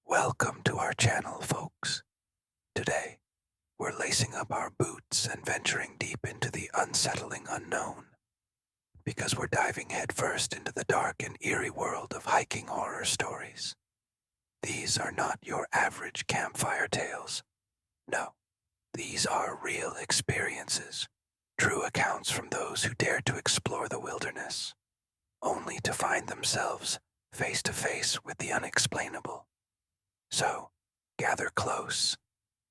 Welcome to our channel, folks. Today, we're lacing up our boots and venturing deep into the unsettling unknown, because we're diving headfirst into the dark and eerie world of hiking horror stories. These are not your average campfire tales. No, these are real experiences, true accounts from those who dared to explore the wilderness, only to find themselves face to face with the unexplainable. So, gather close,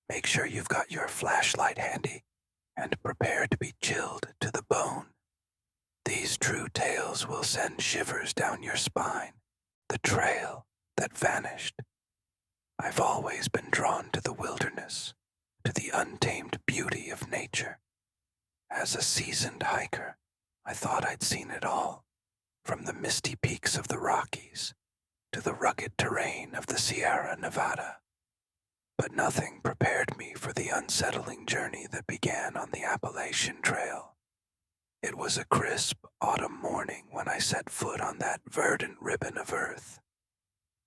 make sure you've got your flashlight handy, and prepare to be chilled to the bone. These true tales will send shivers down your spine. The trail that vanished. I've always been drawn to the wilderness, to the untamed beauty of nature. As a seasoned hiker, I thought I'd seen it all, from the misty peaks of the Rockies to the rugged terrain of the Sierra Nevada. But nothing prepared me for the unsettling journey that began on the Appalachian Trail. It was a crisp autumn morning when I set foot on that verdant ribbon of earth.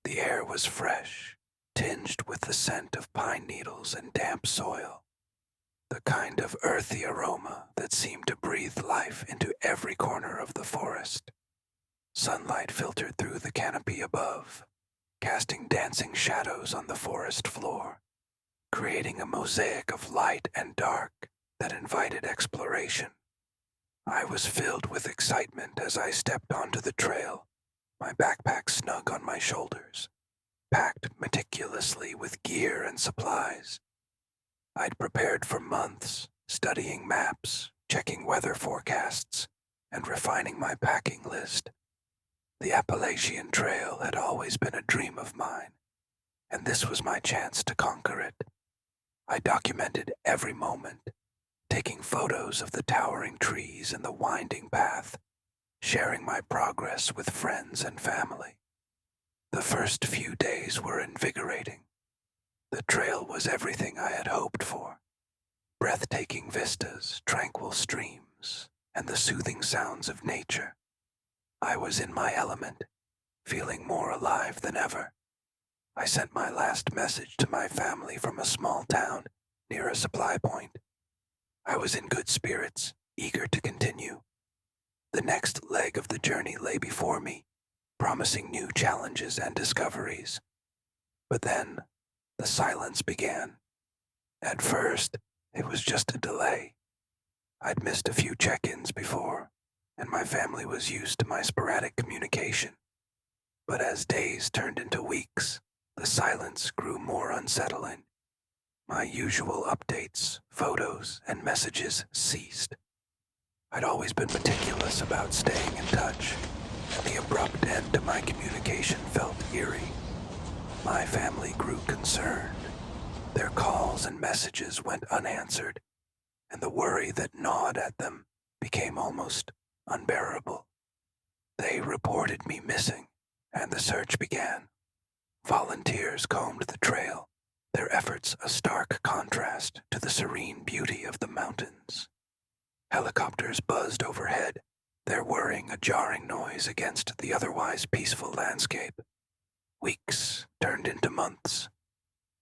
The air was fresh, tinged with the scent of pine needles and damp soil, the kind of earthy aroma that seemed to breathe life into every corner of the forest. Sunlight filtered through the canopy above, casting dancing shadows on the forest floor, creating a mosaic of light and dark that invited exploration. I was filled with excitement as I stepped onto the trail, my backpack snug on my shoulders, packed meticulously with gear and supplies. I'd prepared for months, studying maps, checking weather forecasts, and refining my packing list. The Appalachian Trail had always been a dream of mine, and this was my chance to conquer it. I documented every moment, taking photos of the towering trees and the winding path, sharing my progress with friends and family. The first few days were invigorating. The trail was everything I had hoped for. Breathtaking vistas, tranquil streams, and the soothing sounds of nature. I was in my element, feeling more alive than ever. I sent my last message to my family from a small town near a supply point. I was in good spirits, eager to continue. The next leg of the journey lay before me, promising new challenges and discoveries. But then, the silence began. At first, it was just a delay. I'd missed a few check-ins before, and my family was used to my sporadic communication. But as days turned into weeks, the silence grew more unsettling. My usual updates, photos, and messages ceased. I'd always been meticulous about staying in touch, and the abrupt end to my communication felt eerie. My family grew concerned. Their calls and messages went unanswered, and the worry that gnawed at them became almost unbearable. They reported me missing, and the search began. Volunteers combed the trail, their efforts a stark contrast to the serene beauty of the mountains. Helicopters buzzed overhead, their whirring a jarring noise against the otherwise peaceful landscape. Weeks turned into months.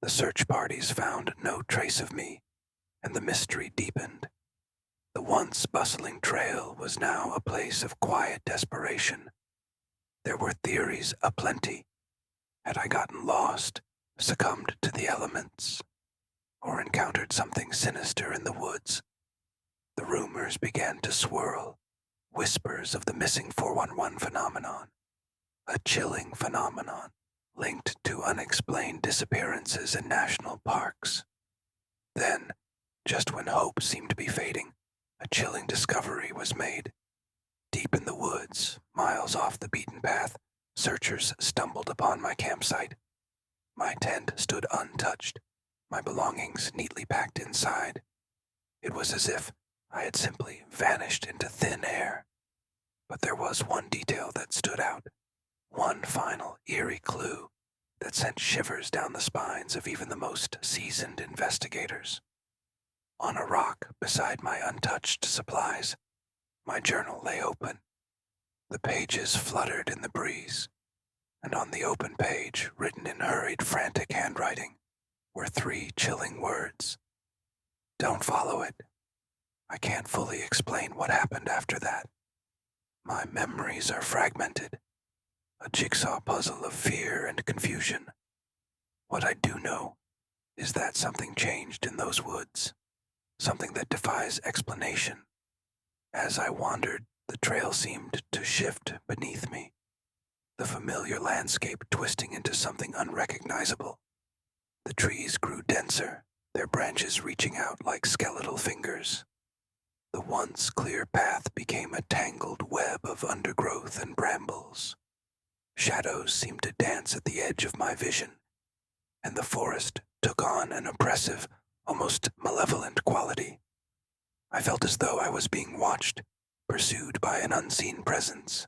The search parties found no trace of me, and the mystery deepened. The once bustling trail was now a place of quiet desperation. There were theories aplenty. Had I gotten lost, succumbed to the elements, or encountered something sinister in the woods? The rumors began to swirl, whispers of the missing 411 phenomenon, a chilling phenomenon linked to unexplained disappearances in national parks. Then, just when hope seemed to be fading, a chilling discovery was made. Deep in the woods, miles off the beaten path, searchers stumbled upon my campsite. My tent stood untouched, my belongings neatly packed inside. It was as if I had simply vanished into thin air. But there was one detail that stood out, one final eerie clue that sent shivers down the spines of even the most seasoned investigators. On a rock beside my untouched supplies, my journal lay open. The pages fluttered in the breeze, and on the open page, written in hurried, frantic handwriting, were 3 chilling words. Don't follow it. I can't fully explain what happened after that. My memories are fragmented, a jigsaw puzzle of fear and confusion. What I do know is that something changed in those woods, something that defies explanation. As I wandered, the trail seemed to shift beneath me, the familiar landscape twisting into something unrecognizable. The trees grew denser, their branches reaching out like skeletal fingers. The once clear path became a tangled web of undergrowth and brambles. Shadows seemed to dance at the edge of my vision, and the forest took on an oppressive, almost malevolent quality. I felt as though I was being watched, pursued by an unseen presence.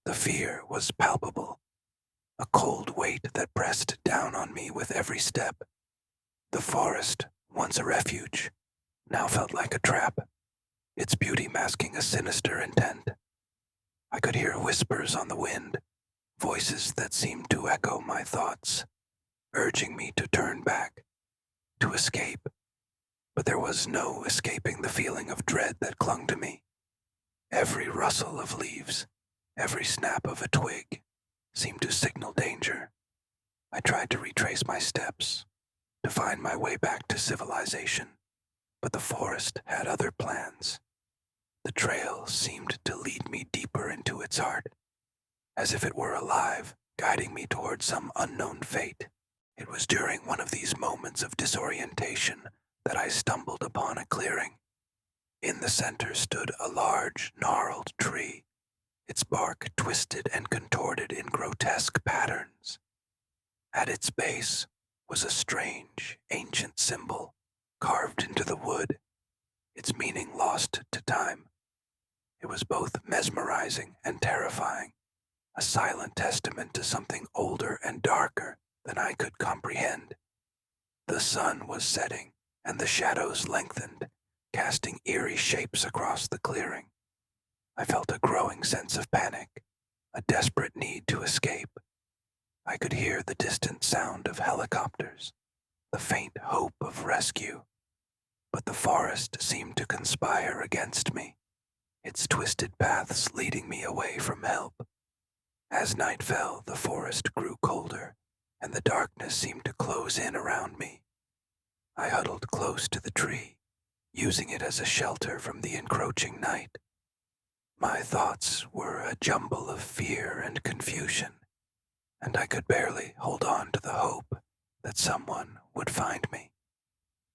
The fear was palpable, a cold weight that pressed down on me with every step. The forest, once a refuge, now felt like a trap, its beauty masking a sinister intent. I could hear whispers on the wind, voices that seemed to echo my thoughts, urging me to turn back, to escape. But there was no escaping the feeling of dread that clung to me. Every rustle of leaves, every snap of a twig, seemed to signal danger. I tried to retrace my steps, to find my way back to civilization, but the forest had other plans. The trail seemed to lead me deeper into its heart, as if it were alive, guiding me toward some unknown fate. It was during one of these moments of disorientation that I stumbled upon a clearing. In the center stood a large, gnarled tree, its bark twisted and contorted in grotesque patterns. At its base was a strange, ancient symbol carved into the wood, its meaning lost to time. It was both mesmerizing and terrifying, a silent testament to something older and darker than I could comprehend. The sun was setting, and the shadows lengthened, casting eerie shapes across the clearing. I felt a growing sense of panic, a desperate need to escape. I could hear the distant sound of helicopters, the faint hope of rescue. But the forest seemed to conspire against me, its twisted paths leading me away from help. As night fell, the forest grew colder, and the darkness seemed to close in around me. I huddled close to the tree, using it as a shelter from the encroaching night. My thoughts were a jumble of fear and confusion, and I could barely hold on to the hope that someone would find me.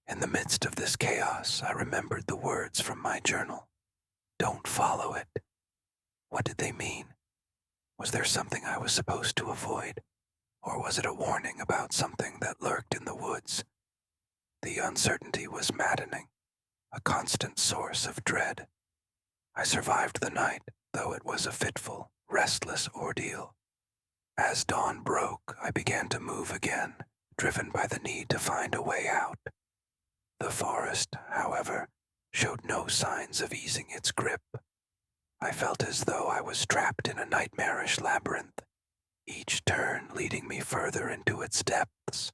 In the midst of this chaos, I remembered the words from my journal. Don't follow it. What did they mean? Was there something I was supposed to avoid, or was it a warning about something that lurked in the woods? The uncertainty was maddening, a constant source of dread. I survived the night, though it was a fitful, restless ordeal. As dawn broke, I began to move again, driven by the need to find a way out. The forest, however, showed no signs of easing its grip. I felt as though I was trapped in a nightmarish labyrinth, each turn leading me further into its depths.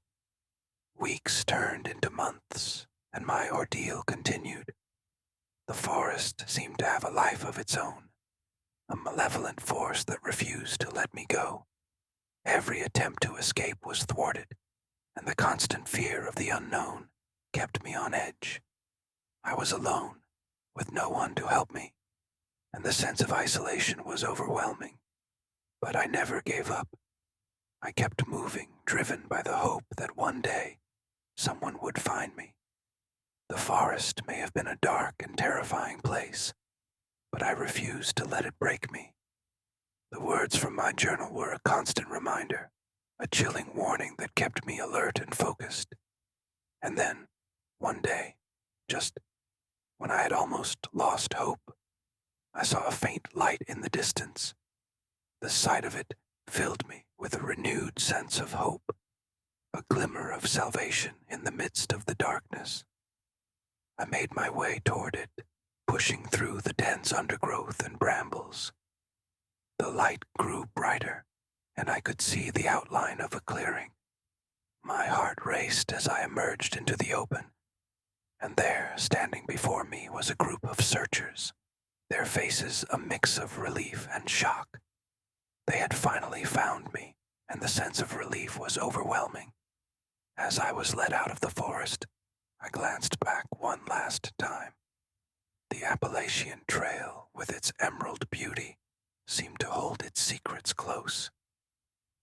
Weeks turned into months, and my ordeal continued. The forest seemed to have a life of its own, a malevolent force that refused to let me go. Every attempt to escape was thwarted, and the constant fear of the unknown kept me on edge. I was alone, with no one to help me, and the sense of isolation was overwhelming. But I never gave up. I kept moving, driven by the hope that one day someone would find me. The forest may have been a dark and terrifying place, but I refused to let it break me. The words from my journal were a constant reminder, a chilling warning that kept me alert and focused. And then, one day, just when I had almost lost hope, I saw a faint light in the distance. The sight of it filled me with a renewed sense of hope, a glimmer of salvation in the midst of the darkness. I made my way toward it, pushing through the dense undergrowth and brambles. The light grew brighter, and I could see the outline of a clearing. My heart raced as I emerged into the open, and there, standing before me, was a group of searchers, their faces a mix of relief and shock. They had finally found me, and the sense of relief was overwhelming. As I was led out of the forest, I glanced back one last time. The Appalachian Trail, with its emerald beauty, seemed to hold its secrets close.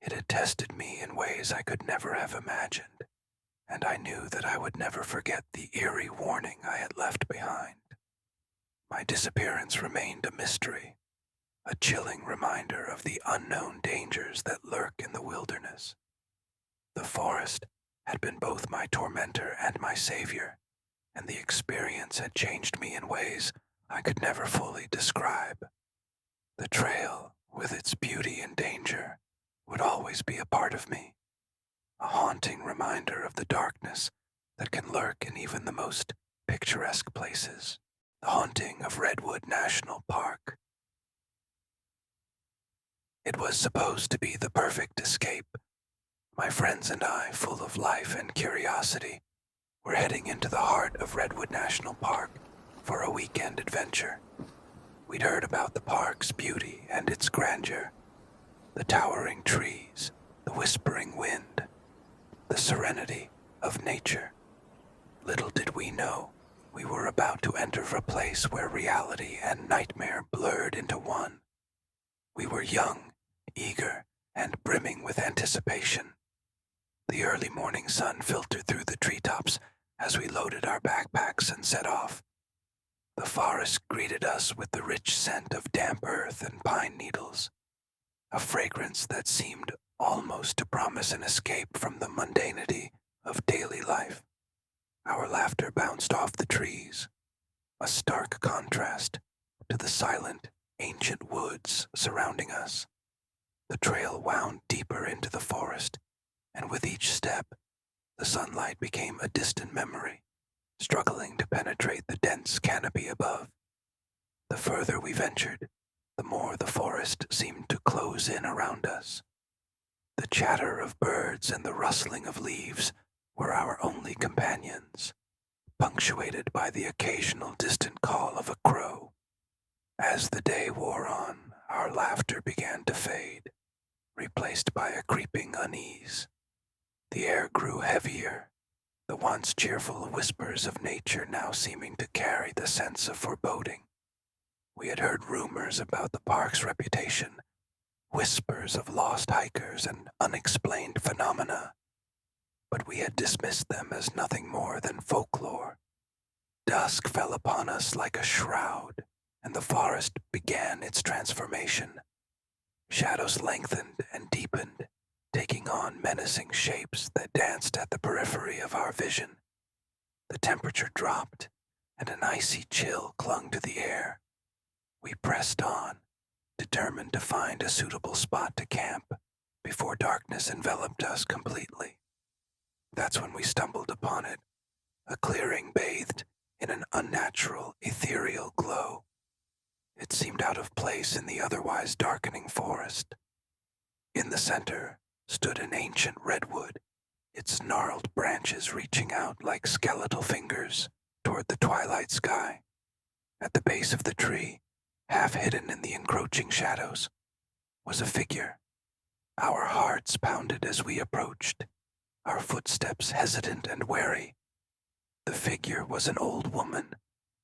It had tested me in ways I could never have imagined, and I knew that I would never forget the eerie warning I had left behind. My disappearance remained a mystery, a chilling reminder of the unknown dangers that lurk in the wilderness. The forest had been both my tormentor and my savior, and the experience had changed me in ways I could never fully describe. The trail, with its beauty and danger, would always be a part of me, a haunting reminder of the darkness that can lurk in even the most picturesque places. The haunting of Redwood National Park. It was supposed to be the perfect escape. My friends and I, full of life and curiosity, were heading into the heart of Redwood National Park for a weekend adventure. We'd heard about the park's beauty and its grandeur, the towering trees, the whispering wind, the serenity of nature. Little did we know, we were about to enter a place where reality and nightmare blurred into one. We were young, eager, and brimming with anticipation. The early morning sun filtered through the treetops as we loaded our backpacks and set off. The forest greeted us with the rich scent of damp earth and pine needles, a fragrance that seemed almost to promise an escape from the mundanity of daily life. Our laughter bounced off the trees, a stark contrast to the silent, ancient woods surrounding us. The trail wound deeper into the forest, and with each step, the sunlight became a distant memory, struggling to penetrate the dense canopy above. The further we ventured, the more the forest seemed to close in around us. The chatter of birds and the rustling of leaves were our only companions, punctuated by the occasional distant call of a crow. As the day wore on, our laughter began to fade, replaced by a creeping unease. The air grew heavier, the once cheerful whispers of nature now seeming to carry the sense of foreboding. We had heard rumors about the park's reputation, whispers of lost hikers and unexplained phenomena, but we had dismissed them as nothing more than folklore. Dusk fell upon us like a shroud, and the forest began its transformation. Shadows lengthened and deepened, taking on menacing shapes that danced at the periphery of our vision. The temperature dropped, and an icy chill clung to the air. We pressed on, determined to find a suitable spot to camp before darkness enveloped us completely. That's when we stumbled upon it, a clearing bathed in an unnatural, ethereal glow. It seemed out of place in the otherwise darkening forest. In the center stood an ancient redwood, its gnarled branches reaching out like skeletal fingers toward the twilight sky. At the base of the tree, half hidden in the encroaching shadows, was a figure. Our hearts pounded as we approached, our footsteps hesitant and wary. The figure was an old woman,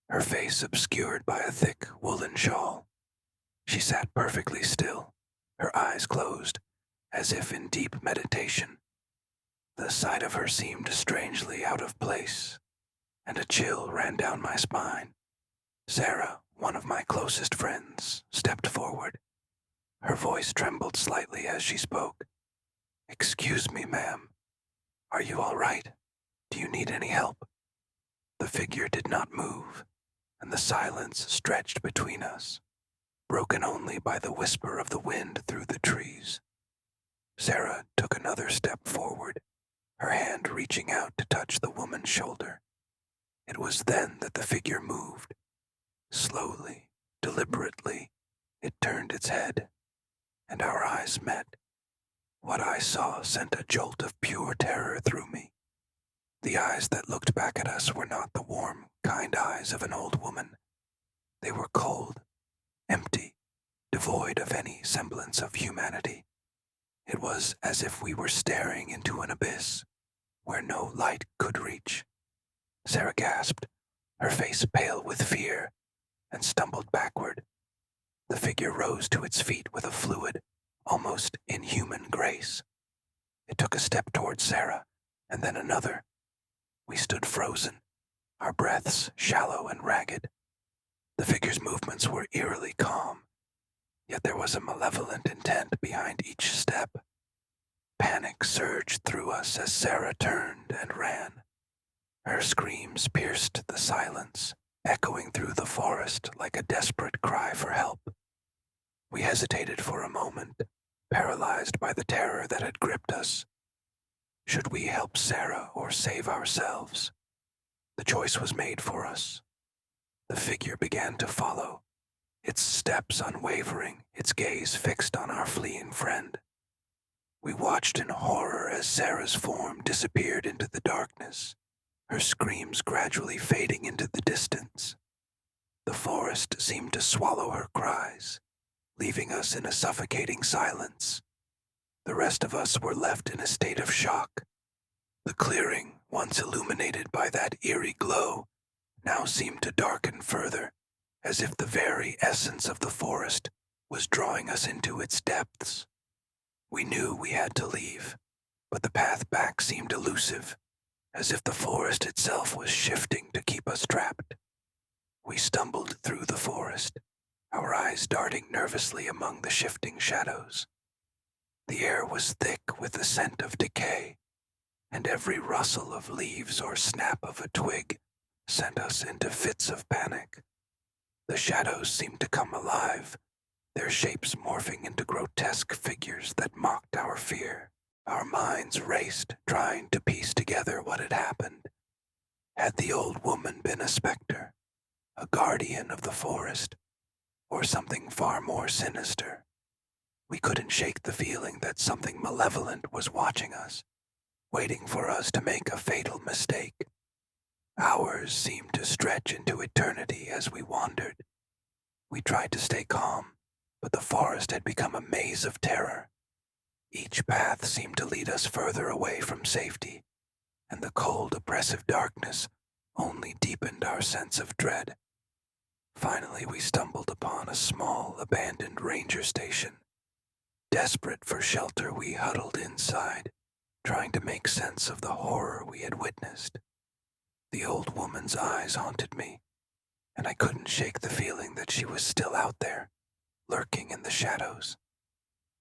her face obscured by a thick woolen shawl. She sat perfectly still, her eyes closed, as if in deep meditation. The sight of her seemed strangely out of place, and a chill ran down my spine. Sarah, one of my closest friends, stepped forward. Her voice trembled slightly as she spoke. "Excuse me, ma'am. Are you all right? Do you need any help?" The figure did not move, and the silence stretched between us, broken only by the whisper of the wind through the trees. Sarah took another step forward, her hand reaching out to touch the woman's shoulder. It was then that the figure moved. Slowly, deliberately, it turned its head, and our eyes met. What I saw sent a jolt of pure terror through me. The eyes that looked back at us were not the warm, kind eyes of an old woman. They were cold, empty, devoid of any semblance of humanity. It was as if we were staring into an abyss where no light could reach. Sarah gasped, her face pale with fear, and stumbled backward. The figure rose to its feet with a fluid, almost inhuman grace. It took a step towards Sarah, and then another. We stood frozen, our breaths shallow and ragged. The figure's movements were eerily calm, yet there was a malevolent intent behind each step. Panic surged through us as Sarah turned and ran. Her screams pierced the silence, echoing through the forest like a desperate cry for help. We hesitated for a moment, paralyzed by the terror that had gripped us. Should we help Sarah or save ourselves? The choice was made for us. The figure began to follow, its steps unwavering, its gaze fixed on our fleeing friend. We watched in horror as Sarah's form disappeared into the darkness, her screams gradually fading into the distance. The forest seemed to swallow her cries, leaving us in a suffocating silence. The rest of us were left in a state of shock. The clearing, once illuminated by that eerie glow, now seemed to darken further, as if the very essence of the forest was drawing us into its depths. We knew we had to leave, but the path back seemed elusive, as if the forest itself was shifting to keep us trapped. We stumbled through the forest, our eyes darting nervously among the shifting shadows. The air was thick with the scent of decay, and every rustle of leaves or snap of a twig sent us into fits of panic. The shadows seemed to come alive, their shapes morphing into grotesque figures that mocked our fear. Our minds raced, trying to piece together what had happened. Had the old woman been a specter, a guardian of the forest, or something far more sinister? We couldn't shake the feeling that something malevolent was watching us, waiting for us to make a fatal mistake. Hours seemed to stretch into eternity as we wandered. We tried to stay calm, but the forest had become a maze of terror. Each path seemed to lead us further away from safety, and the cold, oppressive darkness only deepened our sense of dread. Finally, we stumbled upon a small, abandoned ranger station. Desperate for shelter, we huddled inside, trying to make sense of the horror we had witnessed. The old woman's eyes haunted me, and I couldn't shake the feeling that she was still out there, lurking in the shadows.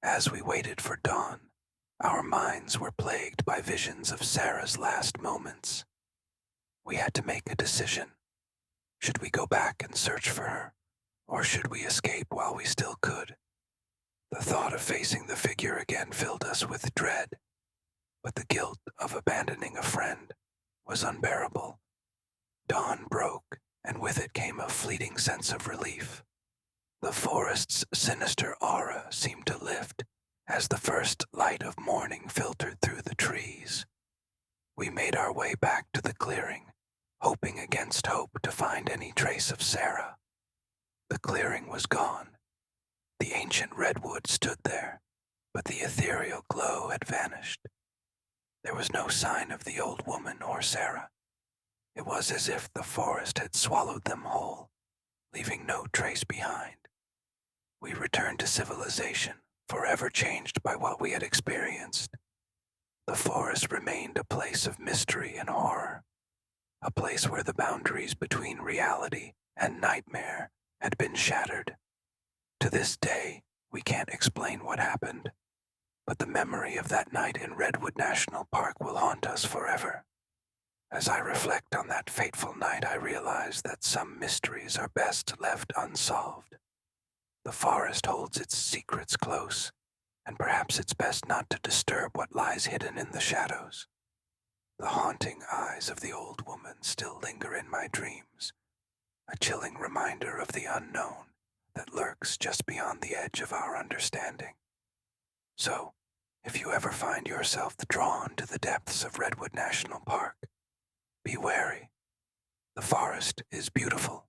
As we waited for dawn, our minds were plagued by visions of Sarah's last moments. We had to make a decision. Should we go back and search for her, or should we escape while we still could? The thought of facing the figure again filled us with dread, but the guilt of abandoning a friend was unbearable. Dawn broke, and with it came a fleeting sense of relief. The forest's sinister aura seemed to lift as the first light of morning filtered through the trees. We made our way back to the clearing, hoping against hope to find any trace of Sarah. The clearing was gone. The ancient redwood stood there, but the ethereal glow had vanished. There was no sign of the old woman or Sarah. It was as if the forest had swallowed them whole, leaving no trace behind. We returned to civilization, forever changed by what we had experienced. The forest remained a place of mystery and horror, a place where the boundaries between reality and nightmare had been shattered. To this day, we can't explain what happened, but the memory of that night in Redwood National Park will haunt us forever. As I reflect on that fateful night, I realize that some mysteries are best left unsolved. The forest holds its secrets close, and perhaps it's best not to disturb what lies hidden in the shadows. The haunting eyes of the old woman still linger in my dreams, a chilling reminder of the unknown that lurks just beyond the edge of our understanding. So, If you ever find yourself drawn to the depths of Redwood National Park, be wary. The forest is beautiful,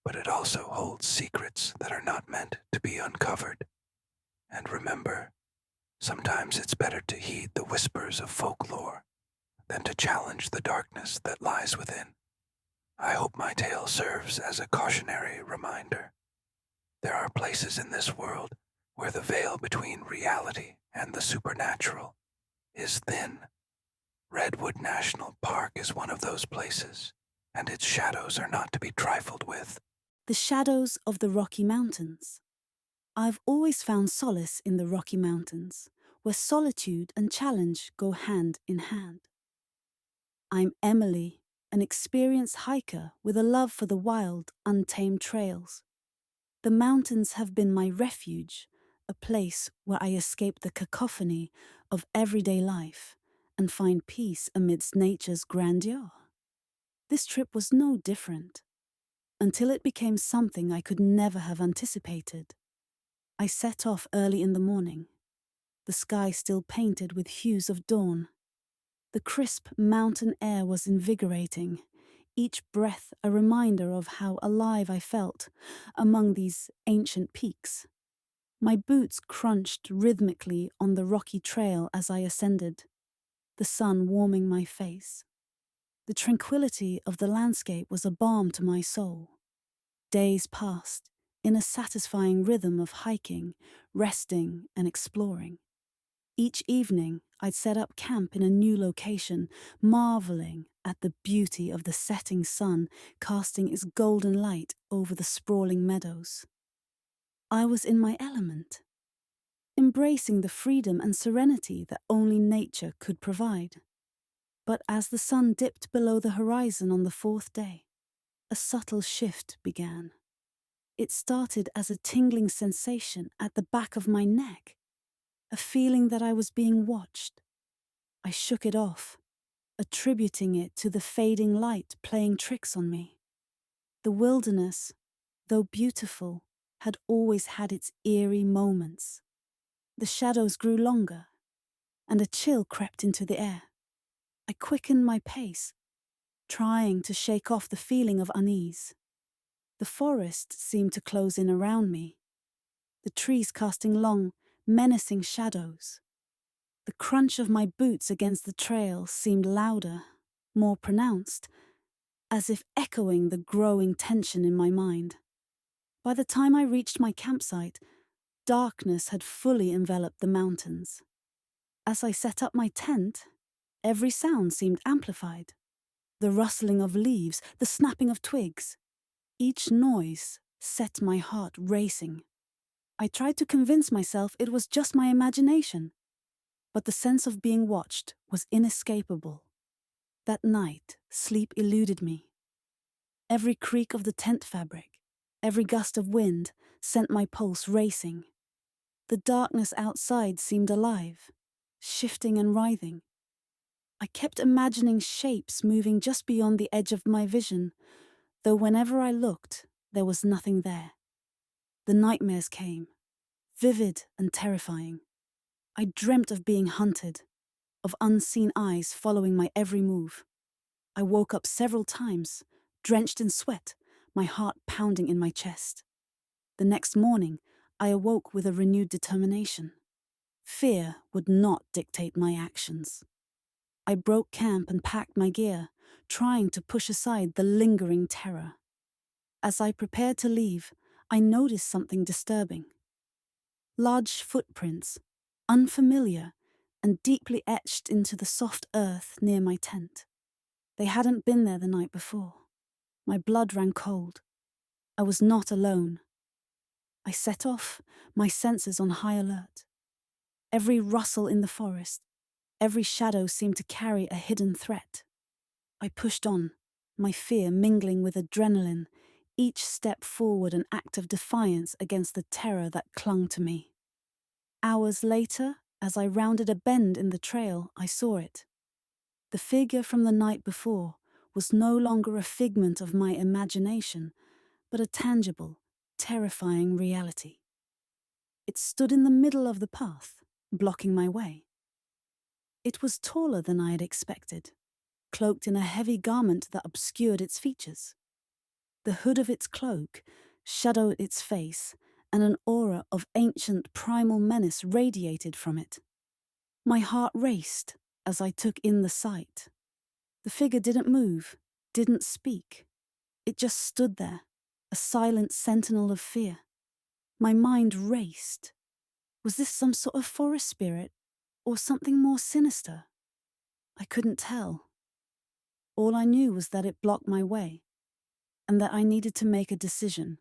but it also holds secrets that are not meant to be uncovered. And remember, sometimes it's better to heed the whispers of folklore than to challenge the darkness that lies within. I hope my tale serves as a cautionary reminder. There are places in this world where the veil between reality and the supernatural is thin. Redwood National Park is one of those places, and its shadows are not to be trifled with. The shadows of the Rocky Mountains. I've always found solace in the Rocky Mountains, where solitude and challenge go hand in hand. I'm Emily, an experienced hiker with a love for the wild, untamed trails. The mountains have been my refuge, a place where I escape the cacophony of everyday life and find peace amidst nature's grandeur. This trip was no different, until it became something I could never have anticipated. I set off early in the morning, the sky still painted with hues of dawn. The crisp mountain air was invigorating, each breath a reminder of how alive I felt among these ancient peaks. My boots crunched rhythmically on the rocky trail as I ascended, the sun warming my face. The tranquility of the landscape was a balm to my soul. Days passed in a satisfying rhythm of hiking, resting, and exploring. Each evening, I'd set up camp in a new location, marveling at the beauty of the setting sun casting its golden light over the sprawling meadows. I was in my element, embracing the freedom and serenity that only nature could provide. But as the sun dipped below the horizon on the fourth day, a subtle shift began. It started as a tingling sensation at the back of my neck, a feeling that I was being watched. I shook it off, attributing it to the fading light playing tricks on me. The wilderness, though beautiful, had always had its eerie moments. The shadows grew longer, and a chill crept into the air. I quickened my pace, trying to shake off the feeling of unease. The forest seemed to close in around me, the trees casting long, menacing shadows. The crunch of my boots against the trail seemed louder, more pronounced, as if echoing the growing tension in my mind. By the time I reached my campsite, darkness had fully enveloped the mountains. As I set up my tent, every sound seemed amplified. The rustling of leaves, the snapping of twigs. Each noise set my heart racing. I tried to convince myself it was just my imagination, but the sense of being watched was inescapable. That night, sleep eluded me. Every creak of the tent fabric, every gust of wind sent my pulse racing. The darkness outside seemed alive, shifting and writhing. I kept imagining shapes moving just beyond the edge of my vision, though whenever I looked, there was nothing there. The nightmares came, vivid and terrifying. I dreamt of being hunted, of unseen eyes following my every move. I woke up several times, drenched in sweat, my heart pounding in my chest. The next morning, I awoke with a renewed determination. Fear would not dictate my actions. I broke camp and packed my gear, trying to push aside the lingering terror. As I prepared to leave, I noticed something disturbing. Large footprints, unfamiliar and deeply etched into the soft earth near my tent. They hadn't been there the night before. My blood ran cold. I was not alone. I set off, my senses on high alert. Every rustle in the forest, every shadow seemed to carry a hidden threat. I pushed on, my fear mingling with adrenaline, each step forward an act of defiance against the terror that clung to me. Hours later, as I rounded a bend in the trail, I saw it. The figure from the night before was no longer a figment of my imagination, but a tangible, terrifying reality. It stood in the middle of the path, blocking my way. It was taller than I had expected, cloaked in a heavy garment that obscured its features. The hood of its cloak shadowed its face, and an aura of ancient primal menace radiated from it. My heart raced as I took in the sight. The figure didn't move, didn't speak. It just stood there, a silent sentinel of fear. My mind raced. Was this some sort of forest spirit, or something more sinister? I couldn't tell. All I knew was that it blocked my way, and that I needed to make a decision.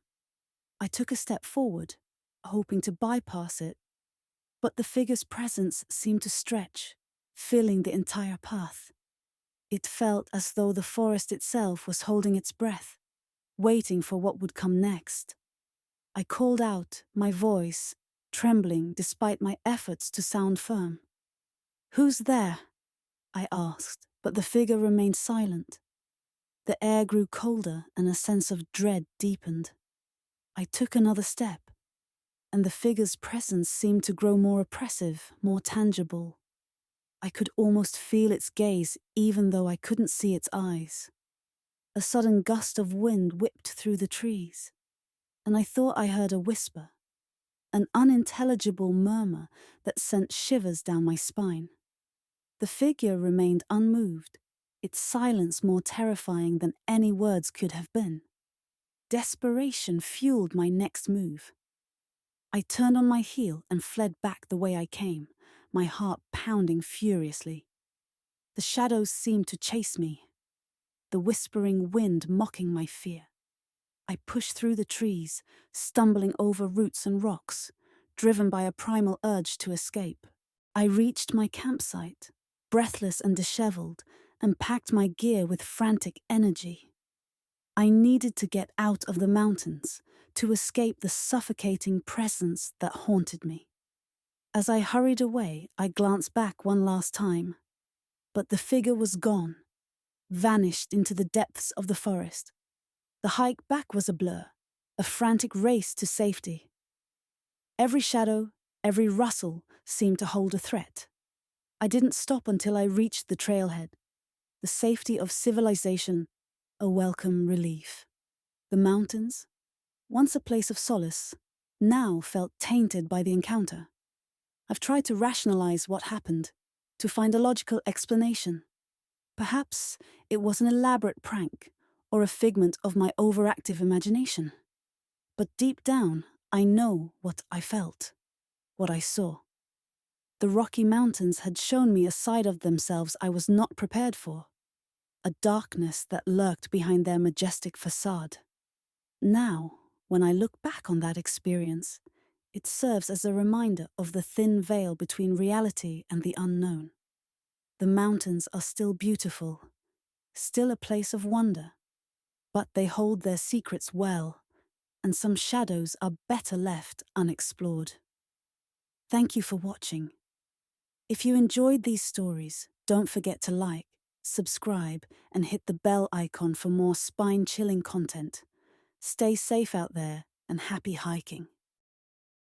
I took a step forward, hoping to bypass it, but the figure's presence seemed to stretch, filling the entire path. It felt as though the forest itself was holding its breath, waiting for what would come next. I called out, my voice trembling despite my efforts to sound firm. "Who's there?" I asked, but the figure remained silent. The air grew colder and a sense of dread deepened. I took another step, and the figure's presence seemed to grow more oppressive, more tangible. I could almost feel its gaze even though I couldn't see its eyes. A sudden gust of wind whipped through the trees, and I thought I heard a whisper, an unintelligible murmur that sent shivers down my spine. The figure remained unmoved, its silence more terrifying than any words could have been. Desperation fueled my next move. I turned on my heel and fled back the way I came, my heart pounding furiously. The shadows seemed to chase me, the whispering wind mocking my fear. I pushed through the trees, stumbling over roots and rocks, driven by a primal urge to escape. I reached my campsite, breathless and disheveled, and packed my gear with frantic energy. I needed to get out of the mountains, to escape the suffocating presence that haunted me. As I hurried away, I glanced back one last time, but the figure was gone, vanished into the depths of the forest. The hike back was a blur, a frantic race to safety. Every shadow, every rustle seemed to hold a threat. I didn't stop until I reached the trailhead, the safety of civilization, a welcome relief. The mountains, once a place of solace, now felt tainted by the encounter. I've tried to rationalize what happened, to find a logical explanation. Perhaps it was an elaborate prank, or a figment of my overactive imagination. But deep down, I know what I felt, what I saw. The Rocky Mountains had shown me a side of themselves I was not prepared for, a darkness that lurked behind their majestic facade. Now, when I look back on that experience, it serves as a reminder of the thin veil between reality and the unknown. The mountains are still beautiful, still a place of wonder, but they hold their secrets well, and some shadows are better left unexplored. Thank you for watching. If you enjoyed these stories, don't forget to like, subscribe, and hit the bell icon for more spine-chilling content. Stay safe out there and happy hiking.